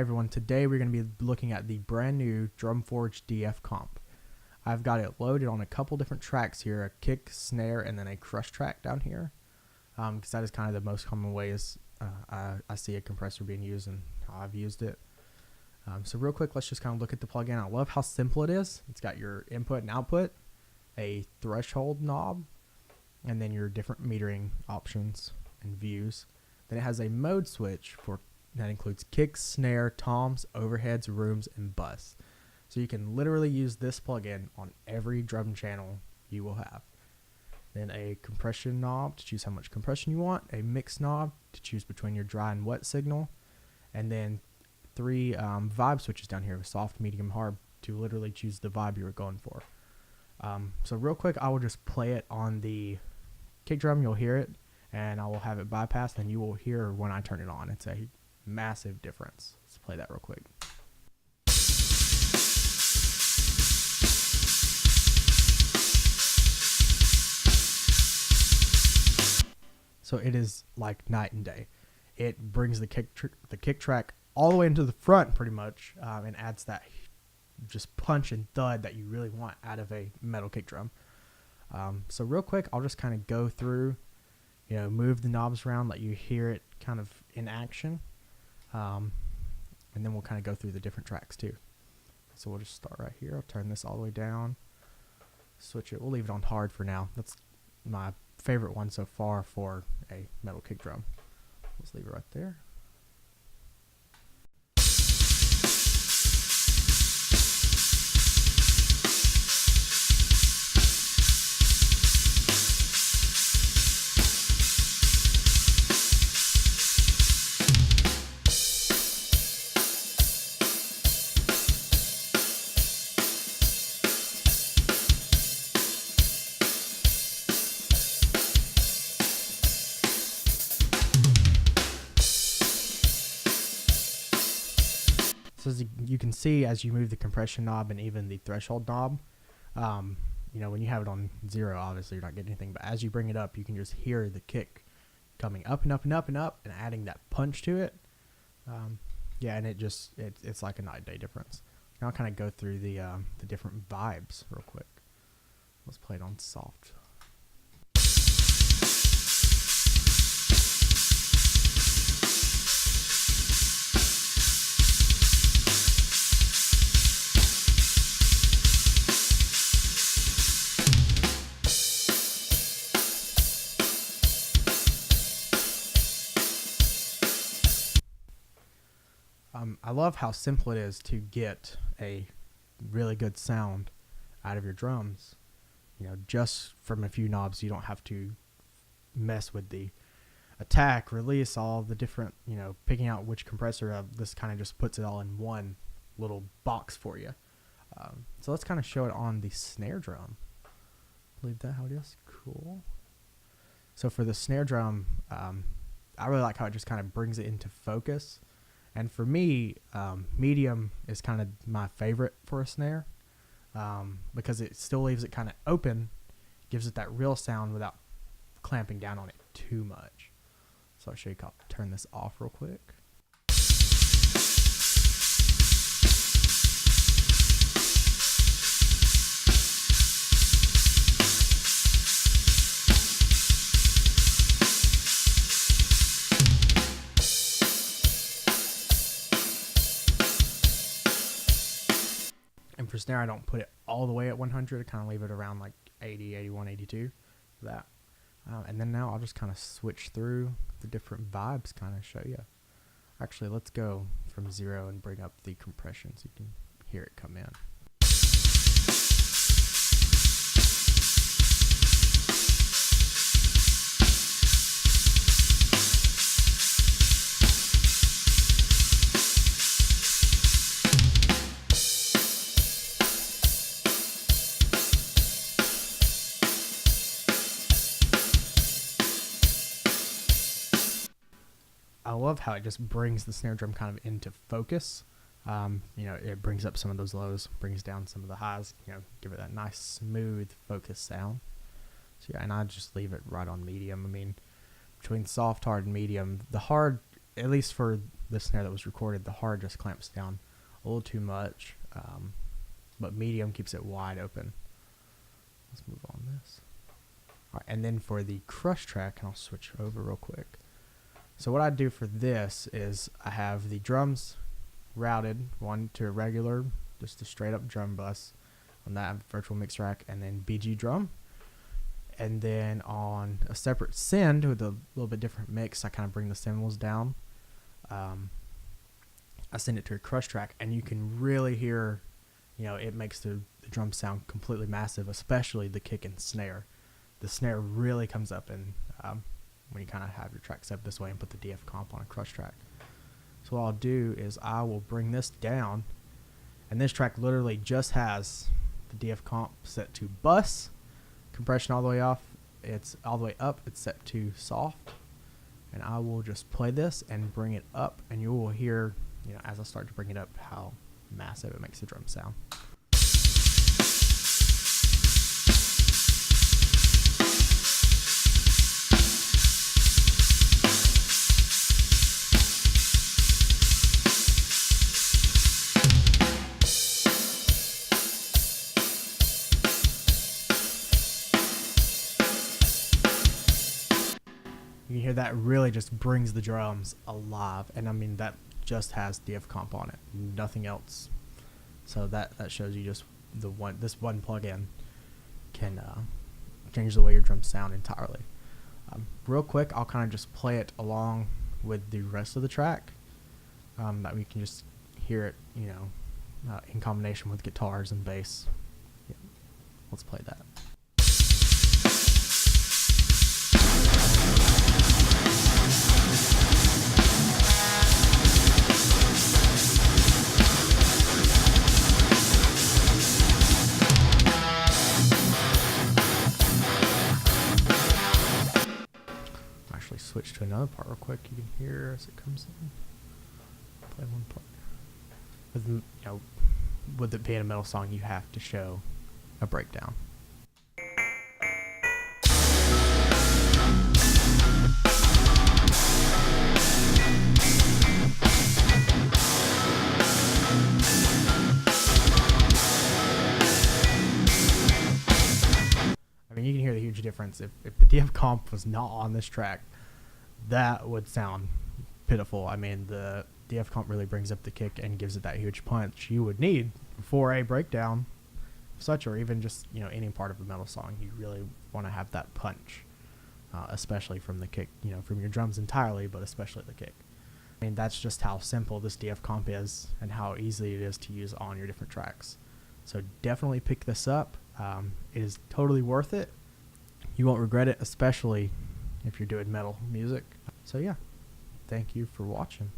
everyone, today we're going to be looking at the brand new Drumforge DF-Comp. I've got it loaded on a couple different tracks here, a kick, snare, and then a crush track down here, because that is kind of the most common ways I see a compressor being used and how I've used it. So real quick, let's just kind of look at the plugin. I love how simple it is. It's got your input and output, a threshold knob, and then your different metering options and views. Then it has a mode switch that includes kicks, snare, toms, overheads, rooms, and bus. So you can literally use this plugin on every drum channel you will have. Then a compression knob to choose how much compression you want, a mix knob to choose between your dry and wet signal, and then 3 vibe switches down here with soft, medium, hard to literally choose the vibe you were going for. So real quick, I will just play it on the kick drum. You'll hear it, and I will have it bypassed, and you will hear when I turn it on. It's a massive difference. Let's play that real quick. So it is like night and day. It brings the kick track all the way into the front pretty much, and adds that just punch and thud that you really want out of a metal kick drum. So real quick, I'll just kind of go through, move the knobs around, let you hear it kind of in action. And then we'll kind of go through the different tracks too. So we'll just start right here. I'll turn this all the way down, switch it. We'll leave it on hard for now. That's my favorite one so far for a metal kick drum. Let's leave it right there. So as you can see, as you move the compression knob and even the threshold knob, when you have it on 0, obviously you're not getting anything. But as you bring it up, you can just hear the kick coming up and up and up and up, and adding that punch to it. And it's like a night and day difference. Now I'll kind of go through the different vibes real quick. Let's play it on soft. I love how simple it is to get a really good sound out of your drums. Just from a few knobs, you don't have to mess with the attack, release, all the different, picking out which compressor. This kind of just puts it all in one little box for you. So let's kind of show it on the snare drum. Leave that how it is. Cool. So for the snare drum, I really like how it just kind of brings it into focus. And for me, medium is kind of my favorite for a snare, because it still leaves it kind of open, gives it that real sound without clamping down on it too much. So I'll show you how to turn this off real quick. And for snare, I don't put it all the way at 100. I kind of leave it around like 80, 81, 82 for that. And then now I'll just kind of switch through the different vibes, kind of show you. Actually, let's go from 0 and bring up the compression so you can hear it come in. I love how it just brings the snare drum kind of into focus. It brings up some of those lows, brings down some of the highs, give it that nice smooth focus sound. So yeah, and I just leave it right on medium. I mean, between soft, hard, and medium, the hard at least for the snare that was recorded, the hard just clamps down a little too much, but medium keeps it wide open. Let's move on this. All right, and then for the crush track, and I'll switch over real quick. So what I do for this is I have the drums routed, one to a regular, just a straight up drum bus on that virtual mix rack, and then BG drum. And then on a separate send with a little bit different mix, I kind of bring the cymbals down. I send it to a crush track, and you can really hear, it makes the drum sound completely massive, especially the kick and snare. The snare really comes up and when you kind of have your track set up this way and put the DF-Comp on a crush track. So what I'll do is I will bring this down, and this track literally just has the DF-Comp set to bus, compression all the way off, it's all the way up, it's set to soft, and I will just play this and bring it up, and you will hear, as I start to bring it up, how massive it makes the drum sound. You can hear that really just brings the drums alive, and I mean that just has DF-Comp on it, nothing else. So that shows you just this one plugin can change the way your drums sound entirely. Real quick, I'll kind of just play it along with the rest of the track, that we can just hear it, in combination with guitars and bass. Yeah. Let's play that. Switch to another part real quick. You can hear as it comes in. Play one part. With it being a metal song, you have to show a breakdown. I mean, you can hear the huge difference. If the DF-Comp was not on this track, that would sound pitiful. I mean, the DF-Comp really brings up the kick and gives it that huge punch you would need for a breakdown of such, or even just any part of a metal song. You really want to have that punch, especially from the kick, from your drums entirely, but especially the kick. I mean, that's just how simple this DF-Comp is and how easy it is to use on your different tracks. So definitely pick this up. It is totally worth it. You won't regret it, especially if you're doing metal music. So yeah, thank you for watching.